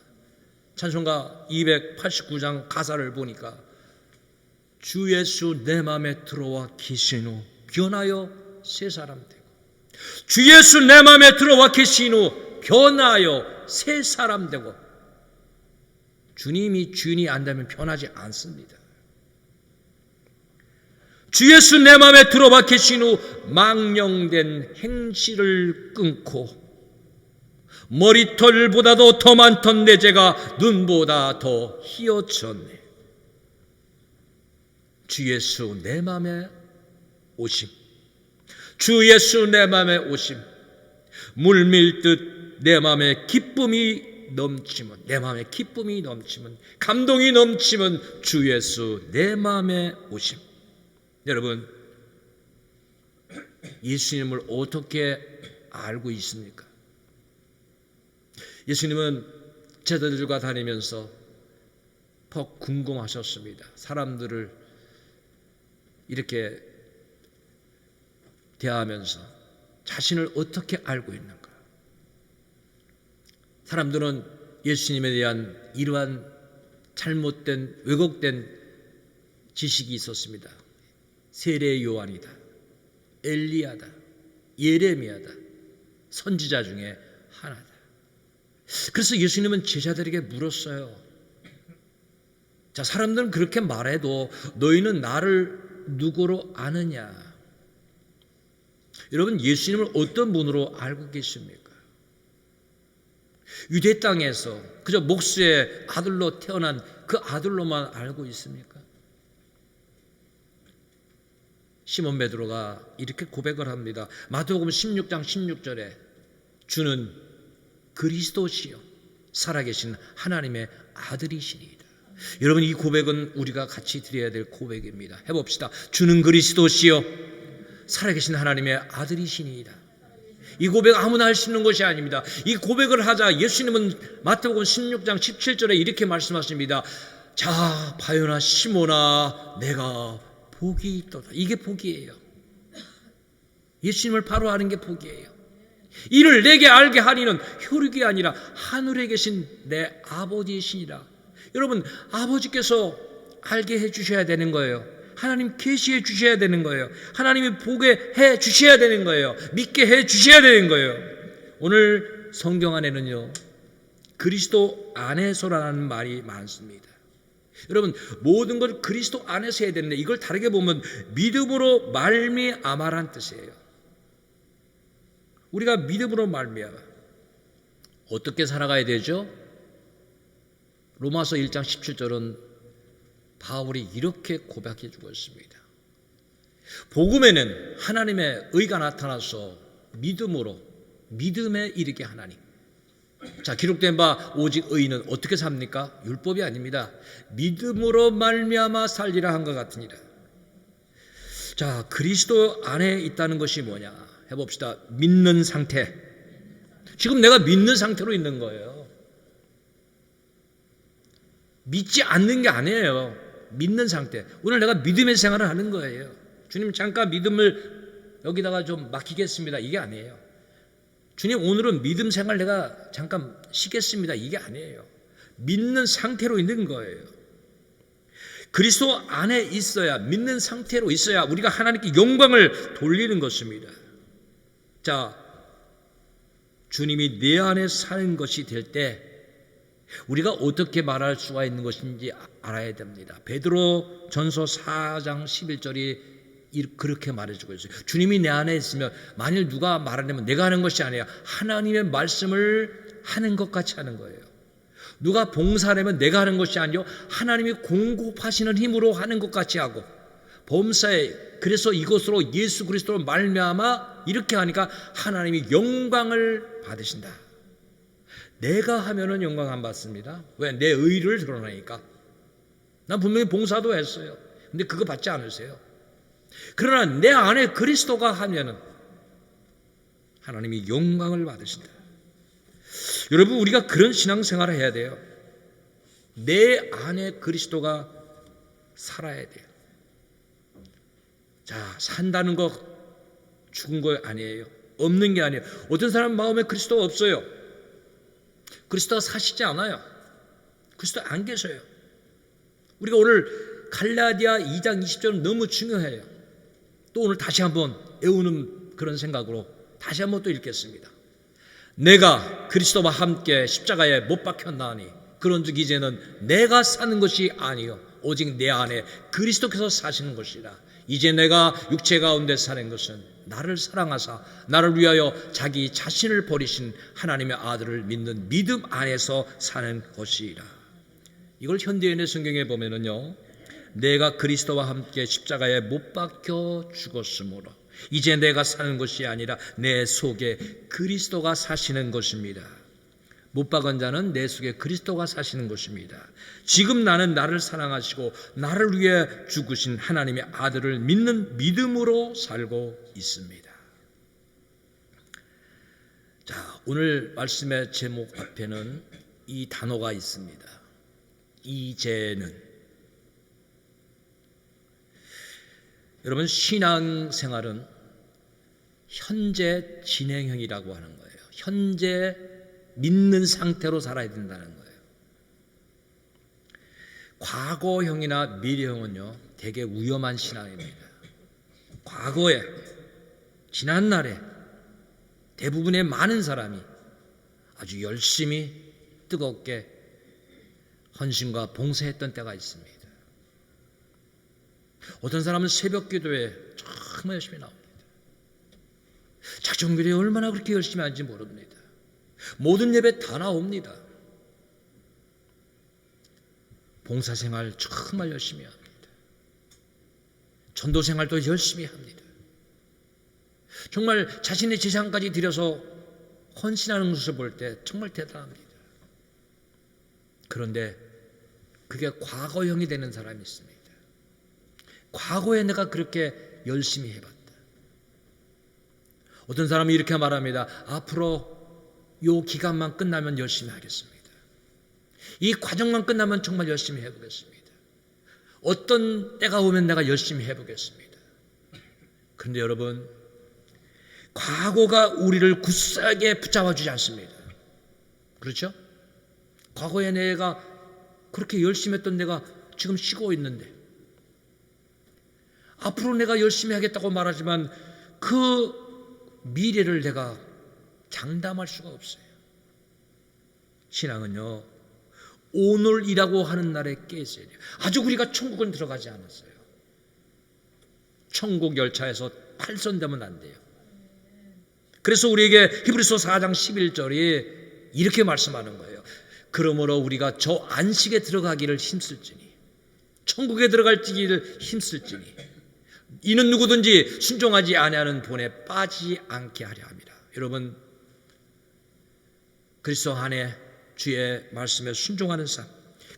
찬송가 289장 가사를 보니까 주 예수 내 마음에 들어와 계신 후 변하여 새 사람 되고, 주 예수 내 마음에 들어와 계신 후 변하여 새 사람 되고. 주님이 주인이 안 되면 변하지 않습니다. 주 예수 내 마음에 들어와 계신 후 망령된 행실을 끊고, 머리털보다도 더 많던 내 죄가 눈보다 더 희어졌네. 주 예수 내 마음에 오심, 주 예수 내 마음에 오심, 물밀듯 내 마음에 기쁨이 넘치면, 내 마음에 기쁨이 넘치면, 감동이 넘치면 주 예수 내 마음에 오심. 여러분, 예수님을 어떻게 알고 있습니까? 예수님은 제자들과 다니면서 퍽 궁금하셨습니다. 사람들을 이렇게 대하면서 자신을 어떻게 알고 있는가? 사람들은 예수님에 대한 이러한 잘못된, 왜곡된 지식이 있었습니다. 세례 요한이다, 엘리야다, 예레미야다, 선지자 중에 하나다. 그래서 예수님은 제자들에게 물었어요. 자, 사람들은 그렇게 말해도 너희는 나를 누구로 아느냐? 여러분, 예수님을 어떤 분으로 알고 계십니까? 유대 땅에서 그저 목수의 아들로 태어난 그 아들로만 알고 있습니까? 시몬 베드로가 이렇게 고백을 합니다. 마태복음 16장 16절에 주는 그리스도시요 살아계신 하나님의 아들이시니이다. 여러분, 이 고백은 우리가 같이 드려야 될 고백입니다. 해봅시다. 주는 그리스도시요 살아계신 하나님의 아들이시니이다. 이 고백 아무나 할 수 있는 것이 아닙니다. 이 고백을 하자 예수님은 마태복음 16장 17절에 이렇게 말씀하십니다. 자, 바요나 시몬아, 내가 복이 있도다. 이게 복이에요. 예수님을 바로 아는 게 복이에요. 이를 내게 알게 하리는 혈육이 아니라 하늘에 계신 내 아버지이시니라. 여러분, 아버지께서 알게 해주셔야 되는 거예요. 하나님 계시해 주셔야 되는 거예요. 하나님이 보게 해 주셔야 되는 거예요. 믿게 해 주셔야 되는 거예요. 오늘 성경 안에는요, 그리스도 안에서라는 말이 많습니다. 여러분, 모든 걸 그리스도 안에서 해야 되는데 이걸 다르게 보면 믿음으로 말미암아란 뜻이에요. 우리가 믿음으로 말미암아 어떻게 살아가야 되죠? 로마서 1장 17절은 바울이 이렇게 고백해 주고 있습니다. 복음에는 하나님의 의가 나타나서 믿음으로 믿음에 이르게 하나니. 자, 기록된 바 오직 의인은 어떻게 삽니까? 율법이 아닙니다. 믿음으로 말미암아 살리라 한 것 같으니라. 자, 그리스도 안에 있다는 것이 뭐냐? 해봅시다. 믿는 상태. 지금 내가 믿는 상태로 있는 거예요. 믿지 않는 게 아니에요. 믿는 상태. 오늘 내가 믿음의 생활을 하는 거예요. 주님, 잠깐 믿음을 여기다가 좀 맡기겠습니다. 이게 아니에요. 주님, 오늘은 믿음 생활 내가 잠깐 쉬겠습니다. 이게 아니에요. 믿는 상태로 있는 거예요. 그리스도 안에 있어야, 믿는 상태로 있어야 우리가 하나님께 영광을 돌리는 것입니다. 자, 주님이 내 안에 사는 것이 될 때 우리가 어떻게 말할 수가 있는 것인지 알아야 됩니다. 베드로 전서 4장 11절이 그렇게 말해주고 있어요. 주님이 내 안에 있으면 만일 누가 말하려면 내가 하는 것이 아니라 하나님의 말씀을 하는 것 같이 하는 거예요. 누가 봉사하려면 내가 하는 것이 아니요 하나님이 공급하시는 힘으로 하는 것 같이 하고, 범사에 그래서 이것으로 예수 그리스도로 말미암아 이렇게 하니까 하나님이 영광을 받으신다. 내가 하면은 영광 안 받습니다. 왜? 내 의를 드러내니까. 난 분명히 봉사도 했어요. 근데 그거 받지 않으세요. 그러나 내 안에 그리스도가 하면은 하나님이 영광을 받으신다. 여러분, 우리가 그런 신앙생활을 해야 돼요. 내 안에 그리스도가 살아야 돼요. 자, 산다는 거 죽은 거 아니에요. 없는 게 아니에요. 어떤 사람 마음에 그리스도가 없어요. 그리스도가 사시지 않아요. 그리스도 안 계셔요. 우리가 오늘 갈라디아 2장 20절은 너무 중요해요. 또 오늘 다시 한번 애우는 그런 생각으로 다시 한번 또 읽겠습니다. 내가 그리스도와 함께 십자가에 못 박혔나니 그런즉 이제는 내가 사는 것이 아니요 오직 내 안에 그리스도께서 사시는 것이라. 이제 내가 육체 가운데 사는 것은 나를 사랑하사 나를 위하여 자기 자신을 버리신 하나님의 아들을 믿는 믿음 안에서 사는 것이라. 이걸 현대인의 성경에 보면은요, 내가 그리스도와 함께 십자가에 못 박혀 죽었으므로 이제 내가 사는 것이 아니라 내 속에 그리스도가 사시는 것입니다. 못 박은 자는 내 속에 그리스도가 사시는 것입니다. 지금 나는 나를 사랑하시고 나를 위해 죽으신 하나님의 아들을 믿는 믿음으로 살고 있습니다. 자, 오늘 말씀의 제목 앞에는 이 단어가 있습니다. 이제는. 여러분, 신앙생활은 현재 진행형이라고 하는 거예요. 현재 믿는 상태로 살아야 된다는 거예요. 과거형이나 미래형은요, 되게 위험한 신앙입니다. 과거에, 지난날에 대부분의 많은 사람이 아주 열심히 뜨겁게 헌신과 봉사했던 때가 있습니다. 어떤 사람은 새벽 기도에 정말 열심히 나옵니다. 작정교회에 얼마나 그렇게 열심히 하는지 모릅니다. 모든 예배 다 나옵니다. 봉사생활 정말 열심히 합니다. 전도생활도 열심히 합니다. 정말 자신의 재산까지 들여서 헌신하는 것을 볼 때 정말 대단합니다. 그런데 그게 과거형이 되는 사람이 있습니다. 과거에 내가 그렇게 열심히 해봤다. 어떤 사람이 이렇게 말합니다. 앞으로 요 기간만 끝나면 열심히 하겠습니다. 이 과정만 끝나면 정말 열심히 해보겠습니다. 어떤 때가 오면 내가 열심히 해보겠습니다. 그런데 여러분, 과거가 우리를 굳세게 붙잡아 주지 않습니다. 그렇죠? 과거에 내가 그렇게 열심히 했던 내가 지금 쉬고 있는데, 앞으로 내가 열심히 하겠다고 말하지만 그 미래를 내가 장담할 수가 없어요. 신앙은요, 오늘이라고 하는 날에 깨 있어야 돼요. 아직 우리가 천국은 들어가지 않았어요. 천국 열차에서 탈선되면 안 돼요. 그래서 우리에게 히브리서 4장 11절이 이렇게 말씀하는 거예요. 그러므로 우리가 저 안식에 들어가기를 힘쓸지니, 천국에 들어갈지기를 힘쓸지니, 이는 누구든지 순종하지 아니하는 본에 빠지지 않게 하려 합니다. 여러분, 그리스도 안에 주의 말씀에 순종하는 삶,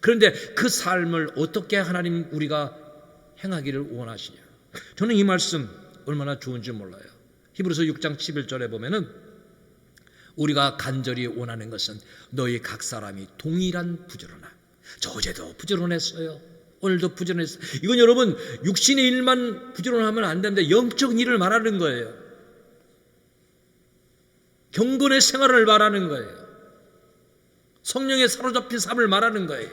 그런데 그 삶을 어떻게 하나님 우리가 행하기를 원하시냐. 저는 이 말씀 얼마나 좋은지 몰라요. 히브리서 6장 11절에 보면은 우리가 간절히 원하는 것은 너희 각 사람이 동일한 부지런함. 저 어제도 부지런했어요. 오늘도 부지런했어요. 이건 여러분 육신의 일만 부지런하면 안 되는데 영적 일을 말하는 거예요. 경건의 생활을 말하는 거예요. 성령에 사로잡힌 삶을 말하는 거예요.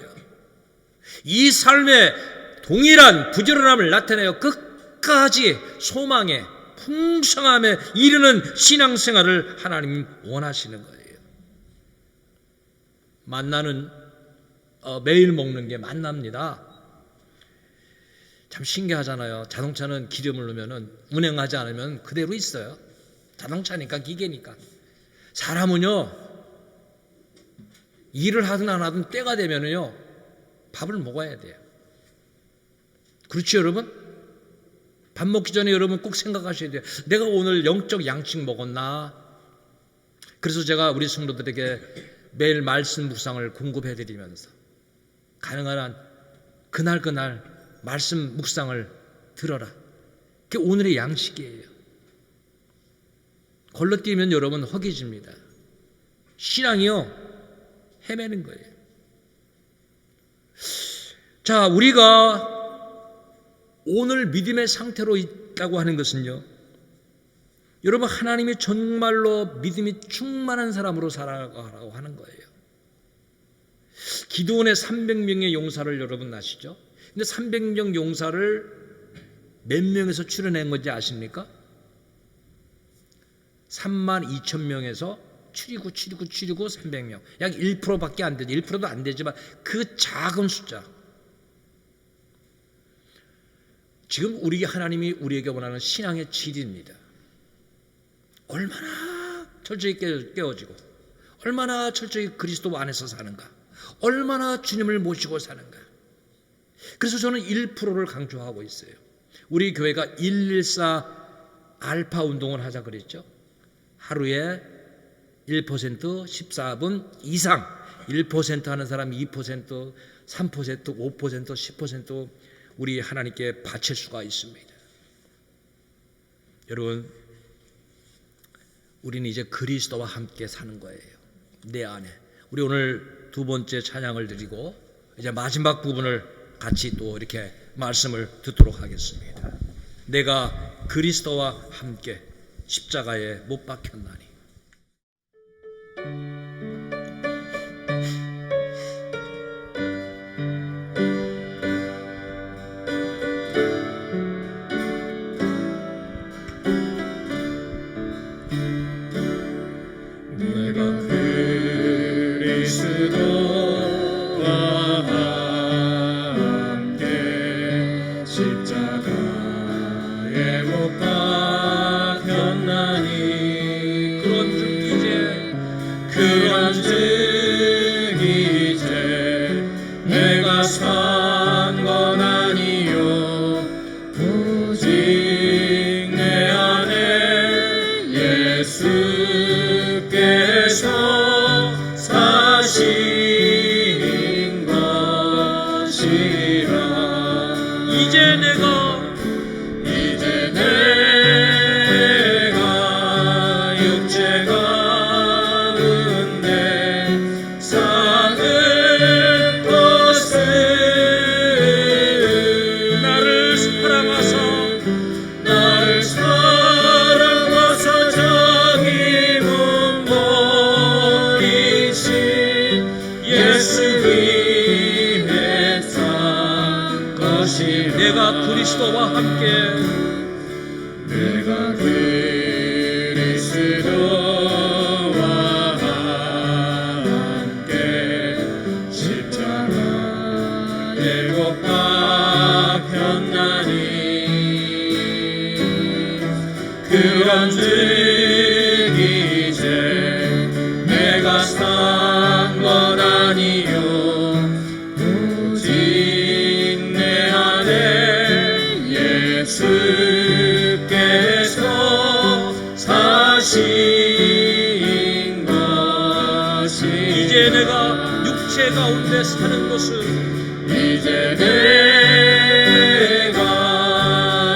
이 삶에 동일한 부지런함을 나타내어 끝까지 소망에 풍성함에 이르는 신앙생활을 하나님 원하시는 거예요. 만나는 매일 먹는 게 만납니다. 참 신기하잖아요. 자동차는 기름을 넣으면 운행하지 않으면 그대로 있어요. 자동차니까, 기계니까. 사람은요, 일을 하든 안 하든 때가 되면은요 밥을 먹어야 돼요. 그렇죠, 여러분? 밥 먹기 전에 여러분 꼭 생각하셔야 돼요. 내가 오늘 영적 양식 먹었나? 그래서 제가 우리 성도들에게 매일 말씀 묵상을 공급해 드리면서 가능한 한 그날 말씀 묵상을 들어라. 그게 오늘의 양식이에요. 걸러뛰면 여러분 허기집니다. 신앙이요 헤매는 거예요. 자, 우리가 오늘 믿음의 상태로 있다고 하는 것은요, 여러분 하나님이 정말로 믿음이 충만한 사람으로 살아가라고 하는 거예요. 기드온의 300명의 용사를 여러분 아시죠? 근데 300명 용사를 몇 명에서 추려낸 건지 아십니까? 32,000명에서 추리고 300명. 약 1%밖에 안 되죠. 1%도 안 되지만 그 작은 숫자. 지금 우리 하나님이 우리에게 원하는 신앙의 질입니다. 얼마나 철저히 깨어지고 얼마나 철저히 그리스도 안에서 사는가, 얼마나 주님을 모시고 사는가. 그래서 저는 1%를 강조하고 있어요. 우리 교회가 114 알파 운동을 하자 그랬죠. 하루에 1% 14분 이상, 1% 하는 사람 2%, 3%, 5%, 10% 우리 하나님께 바칠 수가 있습니다. 여러분, 우리는 이제 그리스도와 함께 사는 거예요. 내 안에. 우리 오늘 두 번째 찬양을 드리고 이제 마지막 부분을 같이 또 이렇게 말씀을 듣도록 하겠습니다. 내가 그리스도와 함께 십자가에 못 박혔나니. 내가 그리스도와 함께, 내가 그리스도와 함께 십자가에 못 박혔나니. 그런즉 이제 내가 산 건 아니요 예수께서 사신 것이. 이제 내가 육체 가운데 사는 것은, 이제 내가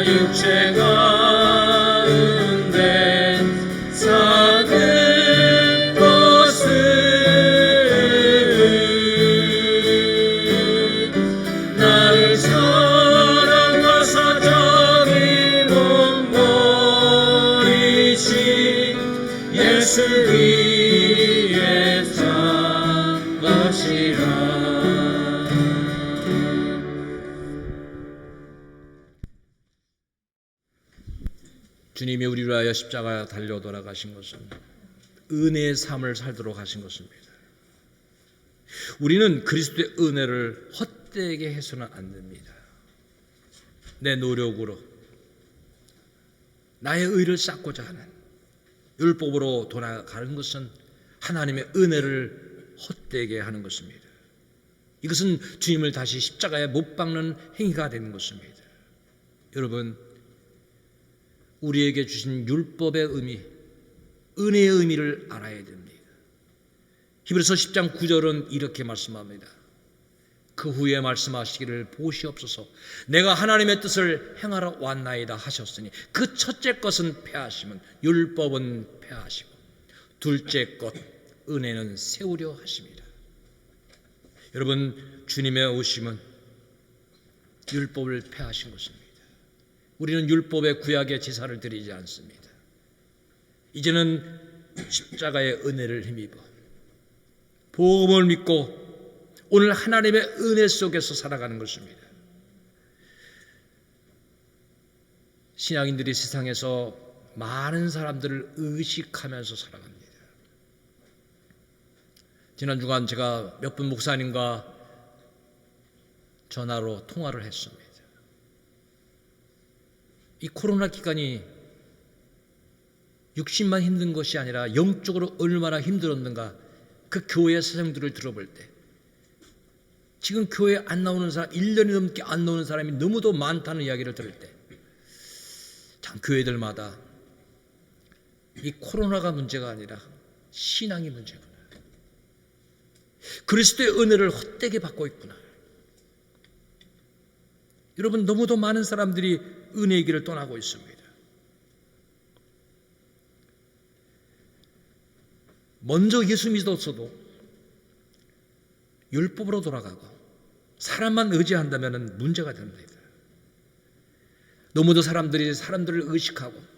육체 가운데 사는 것은 나를 예수 위에 산 것이라. 주님이 우리를 위하여 십자가에 달려 돌아가신 것은 은혜의 삶을 살도록 하신 것입니다. 우리는 그리스도의 은혜를 헛되게 해서는 안 됩니다. 내 노력으로 나의 의를 쌓고자 하는 율법으로 돌아가는 것은 하나님의 은혜를 헛되게 하는 것입니다. 이것은 주님을 다시 십자가에 못 박는 행위가 되는 것입니다. 여러분, 우리에게 주신 율법의 의미, 은혜의 의미를 알아야 됩니다. 히브리서 10장 9절은 이렇게 말씀합니다. 그 후에 말씀하시기를 보시옵소서. 내가 하나님의 뜻을 행하러 왔나이다 하셨으니 그 첫째 것은 폐하심은 율법은 폐하시고 둘째 것 은혜는 세우려 하십니다. 여러분, 주님의 오심은 율법을 폐하신 것입니다. 우리는 율법의 구약의 제사를 드리지 않습니다. 이제는 십자가의 은혜를 힘입어 복음을 믿고 오늘 하나님의 은혜 속에서 살아가는 것입니다. 신앙인들이 세상에서 많은 사람들을 의식하면서 살아갑니다. 지난 주간 제가 몇 분 목사님과 전화로 통화를 했습니다. 이 코로나 기간이 육신만 힘든 것이 아니라 영적으로 얼마나 힘들었는가, 그 교회 사정들을 들어볼 때 지금 교회에 안 나오는 사람, 1년이 넘게 안 나오는 사람이 너무도 많다는 이야기를 들을 때 참 교회들마다 이 코로나가 문제가 아니라 신앙이 문제구나, 그리스도의 은혜를 헛되게 받고 있구나. 여러분, 너무도 많은 사람들이 은혜의 길을 떠나고 있습니다. 먼저 예수 믿었어도 율법으로 돌아가고 사람만 의지한다면 문제가 됩니다. 너무도 사람들이 사람들을 의식하고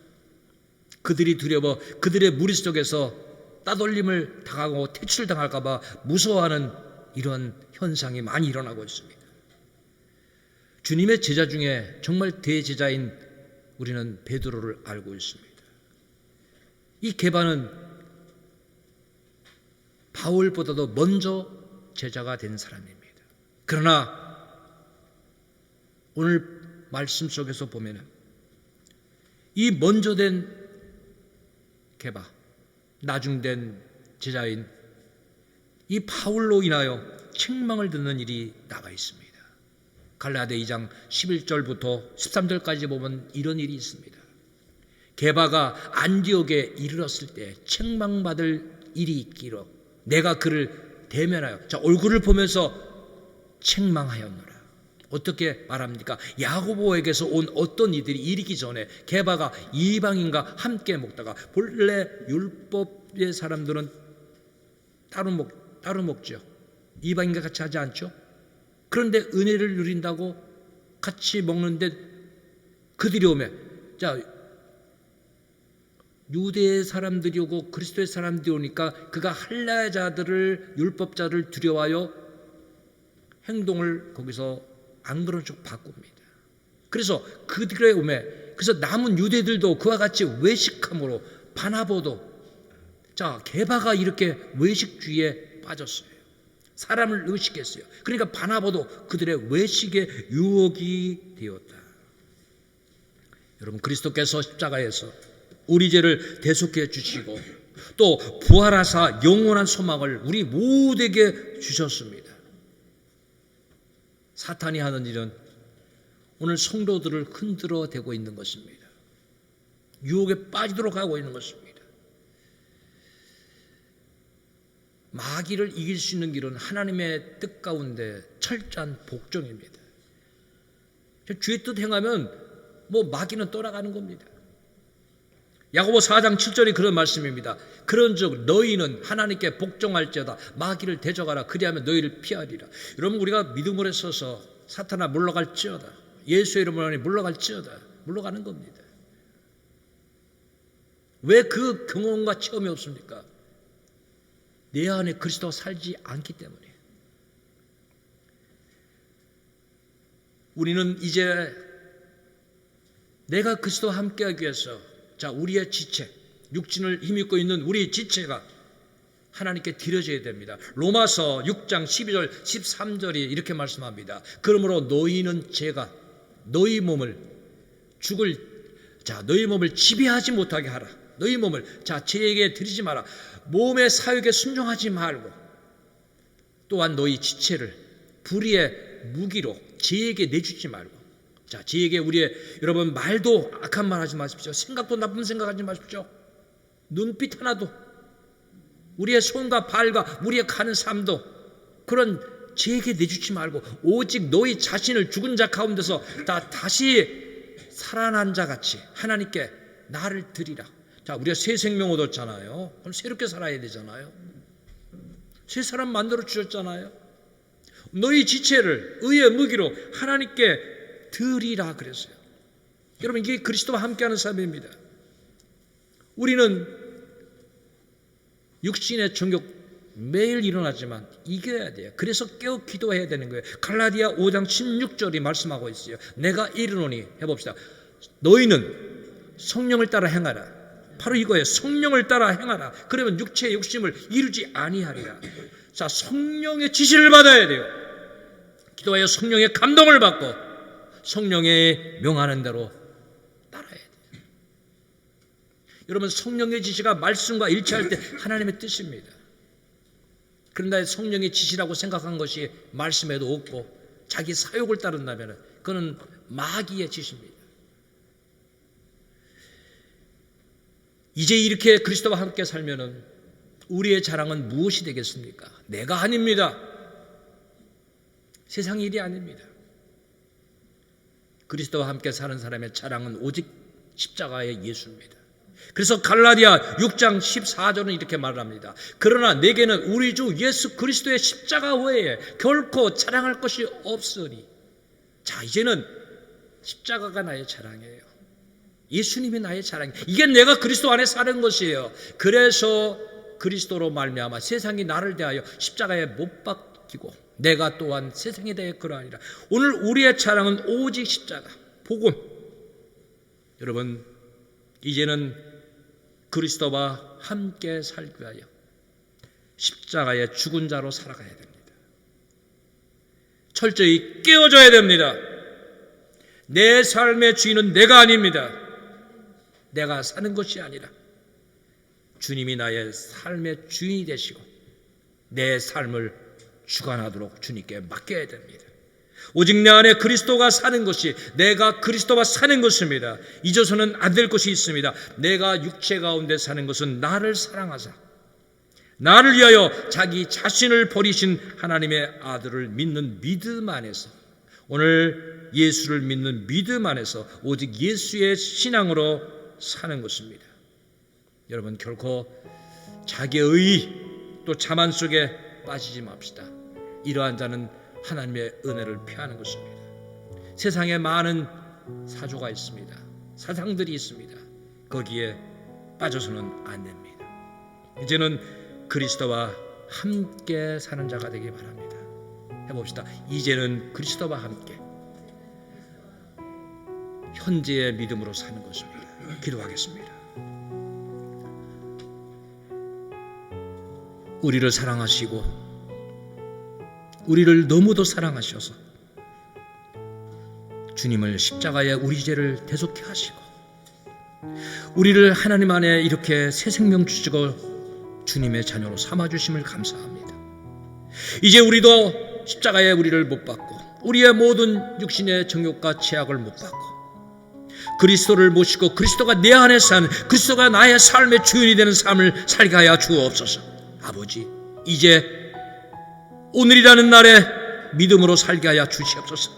그들이 두려워 그들의 무리 속에서 따돌림을 당하고 퇴출당할까 봐 무서워하는 이런 현상이 많이 일어나고 있습니다. 주님의 제자 중에 정말 대제자인 우리는 베드로를 알고 있습니다. 이 게바는 바울보다도 먼저 제자가 된 사람입니다. 그러나 오늘 말씀 속에서 보면 이 먼저 된 게바, 나중된 제자인 이 바울로 인하여 책망을 듣는 일이 나가 있습니다. 갈라디아 2장 11절부터 13절까지 보면 이런 일이 있습니다. 게바가 안디옥에 이르렀을 때 책망받을 일이 있기로 내가 그를 대면하여, 얼굴을 보면서 책망하였노라. 어떻게 말합니까? 야고보에게서 온 어떤 이들이 이르기 전에 게바가 이방인과 함께 먹다가, 본래 율법의 사람들은 따로 먹죠. 이방인과 같이 하지 않죠. 그런데 은혜를 누린다고 같이 먹는데 그들이 오면, 유대의 사람들이 오고 그리스도의 사람들이 오니까 그가 할례자들을, 율법자를 두려워하여 행동을 거기서 안 그런 쪽 바꿉니다. 그래서 그들의 오매, 그래서 남은 유대들도 그와 같이 외식함으로 바나바도, 게바가 이렇게 외식주의에 빠졌어요. 사람을 의식했어요. 그러니까 바나바도 그들의 외식의 유혹이 되었다. 여러분, 그리스도께서 십자가에서 우리 죄를 대속해 주시고 또 부활하사 영원한 소망을 우리 모두에게 주셨습니다. 사탄이 하는 일은 오늘 성도들을 흔들어 대고 있는 것입니다. 유혹에 빠지도록 하고 있는 것입니다. 마귀를 이길 수 있는 길은 하나님의 뜻 가운데 철저한 복종입니다. 주의 뜻 행하면 마귀는 떠나가는 겁니다. 야고보 4장 7절이 그런 말씀입니다. 그런즉 너희는 하나님께 복종할지어다 마귀를 대적하라, 그리하면 너희를 피하리라. 여러분, 우리가 믿음으로 서서 사탄아 물러갈지어다, 예수의 이름으로 물러갈지어다, 물러가는 겁니다. 왜 그 경험과 체험이 없습니까? 내 안에 그리스도가 살지 않기 때문에. 우리는 이제 내가 그리스도와 함께하기 위해서 우리의 지체, 육신을 힘입고 있는 우리의 지체가 하나님께 드려져야 됩니다. 로마서 6장 12절 13절이 이렇게 말씀합니다. 그러므로 너희는 죄가 너희 몸을 너희 몸을 지배하지 못하게 하라. 너희 몸을 죄에게 드리지 마라. 몸의 사욕에 순종하지 말고, 또한 너희 지체를 불의의 무기로 죄에게 내주지 말고. 죄에게 여러분, 말도 악한 말 하지 마십시오. 생각도 나쁜 생각하지 마십시오. 눈빛 하나도, 우리의 손과 발과 우리의 가는 삶도 그런 제게 내주지 말고 오직 너희 자신을 죽은 자 가운데서 다시 살아난 자 같이 하나님께 나를 드리라. 자, 우리가 새 생명 얻었잖아요. 그럼 새롭게 살아야 되잖아요. 새 사람 만들어 주셨잖아요. 너희 지체를 의의 무기로 하나님께 드리라 그랬어요. 여러분, 이게 그리스도와 함께하는 삶입니다. 우리는 육신의 정욕 매일 일어나지만 이겨야 돼요. 그래서 깨어 기도해야 되는 거예요. 갈라디아 5장 16절이 말씀하고 있어요. 내가 이르노니, 해봅시다. 너희는 성령을 따라 행하라. 바로 이거예요. 성령을 따라 행하라. 그러면 육체의 욕심을 이루지 아니하리라. 자, 성령의 지시를 받아야 돼요. 기도하여 성령의 감동을 받고 성령의 명하는 대로 따라야 돼요. 여러분, 성령의 지시가 말씀과 일치할 때 하나님의 뜻입니다. 그런데 성령의 지시라고 생각한 것이 말씀에도 없고 자기 사욕을 따른다면 그건 마귀의 지시입니다. 이제 이렇게 그리스도와 함께 살면은 우리의 자랑은 무엇이 되겠습니까? 내가 아닙니다. 세상 일이 아닙니다. 그리스도와 함께 사는 사람의 자랑은 오직 십자가의 예수입니다. 그래서 갈라디아 6장 14절은 이렇게 말합니다. 그러나 내게는 우리 주 예수 그리스도의 십자가 외에 결코 자랑할 것이 없으니. 자, 이제는 십자가가 나의 자랑이에요. 예수님이 나의 자랑이에요. 이게 내가 그리스도 안에 사는 것이에요. 그래서 그리스도로 말미암아 세상이 나를 대하여 십자가에 못 박히고 내가 또한 세상에 대해 그러하니라. 오늘 우리의 자랑은 오직 십자가, 복음. 여러분, 이제는 그리스도와 함께 살기 위하여 십자가의 죽은 자로 살아가야 됩니다. 철저히 깨어져야 됩니다. 내 삶의 주인은 내가 아닙니다. 내가 사는 것이 아니라 주님이 나의 삶의 주인이 되시고 내 삶을 주관하도록 주님께 맡겨야 됩니다. 오직 내 안에 그리스도가 사는 것이 내가 그리스도와 사는 것입니다. 잊어서는 안 될 것이 있습니다. 내가 육체 가운데 사는 것은 나를 사랑하사 나를 위하여 자기 자신을 버리신 하나님의 아들을 믿는 믿음 안에서, 오늘 예수를 믿는 믿음 안에서 오직 예수의 신앙으로 사는 것입니다. 여러분, 결코 자기의 의 또 자만 속에 빠지지 맙시다. 이러한 자는 하나님의 은혜를 피하는 것입니다. 세상에 많은 사조가 있습니다. 사상들이 있습니다. 거기에 빠져서는 안 됩니다. 이제는 그리스도와 함께 사는 자가 되기 바랍니다. 해봅시다. 이제는 그리스도와 함께 현재의 믿음으로 사는 것입니다. 기도하겠습니다. 우리를 사랑하시고 우리를 너무도 사랑하셔서 주님을 십자가에 우리 죄를 대속케 하시고 우리를 하나님 안에 이렇게 새 생명 주시고 주님의 자녀로 삼아주심을 감사합니다. 이제 우리도 십자가에 우리를 못 박고 우리의 모든 육신의 정욕과 죄악을 못 박고 그리스도를 모시고 그리스도가 내 안에 사는, 그리스도가 나의 삶의 주인이 되는 삶을 살게 하여 주옵소서. 아버지, 이제 오늘이라는 날에 믿음으로 살게 하여 주시옵소서.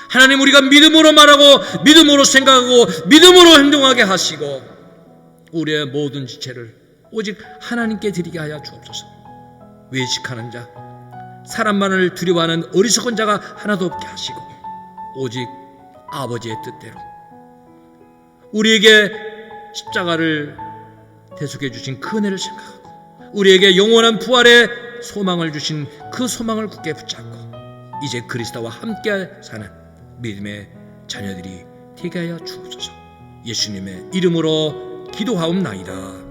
하나님, 우리가 믿음으로 말하고 믿음으로 생각하고 믿음으로 행동하게 하시고 우리의 모든 지체를 오직 하나님께 드리게 하여 주옵소서. 외식하는 자, 사람만을 두려워하는 어리석은 자가 하나도 없게 하시고 오직 아버지의 뜻대로 우리에게 십자가를 대속해 주신 그 은혜를 생각하고 우리에게 영원한 부활의 소망을 주신 그 소망을 굳게 붙잡고 이제 그리스도와 함께 사는 믿음의 자녀들이 되게 하여 주옵소서. 예수님의 이름으로 기도하옵나이다.